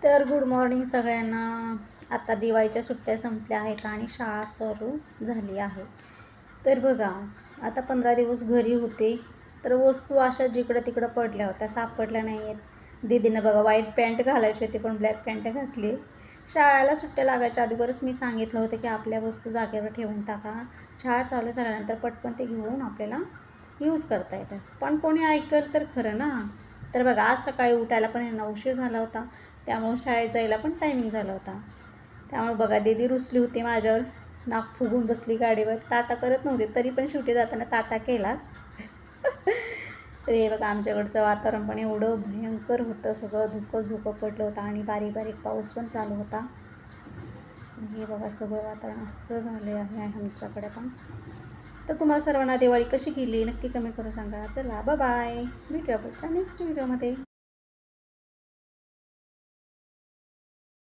तर good morning सगळ्यांना. आता दिवाळीच्या सुट्ट्या संपल्या आहेत आणि शाळा सुरू झाली आहे. तर बघा, आता 15 दिवस घरी होते, तर वस्तू अशा जिकडं तिकडं पडल्या होत्या, सापडल्या नाही आहेत. दीदीनं बघा व्हाईट पॅन्ट घालायची होती, पण ब्लॅक पॅन्ट घातली. शाळेला सुट्ट्या लागायच्या अगोदरच मी सांगितलं होतं की आपल्या वस्तू जागेवर ठेवून टाका, शाळा चालू झाल्यानंतर पटकन ते घेऊन आपल्याला यूज करता येतात. पण कोणी ऐकल तर खरं ना. तर बघा, आज सकाळी उठायला पण यांना उशीर झाला होता, त्यामुळे शाळेत जायला पण टायमिंग झाला होता. त्यामुळे बघा, दीदी रुसली होती माझ्यावर, नाक फुगून बसली गाडीवर. ताटा करत नव्हते, तरी पण शेवटी जाताना ताटा केलाच. तर हे बघा, आमच्याकडचं वातावरण पण एवढं भयंकर होतं, सगळं धुकंच धुकं पडलं होतं आणि बारीक बारीक पाऊस पण चालू होता. हे बघा, सगळं वातावरण असं झालं आहे आमच्याकडे पण. तर तुम्हाला सर्वांना दिवाळी कशी गेली नक्की कमेंट करून सांगा. चला, बाय बाय, भेटूया पुढच्या नेक्स्ट व्हिडिओमध्ये.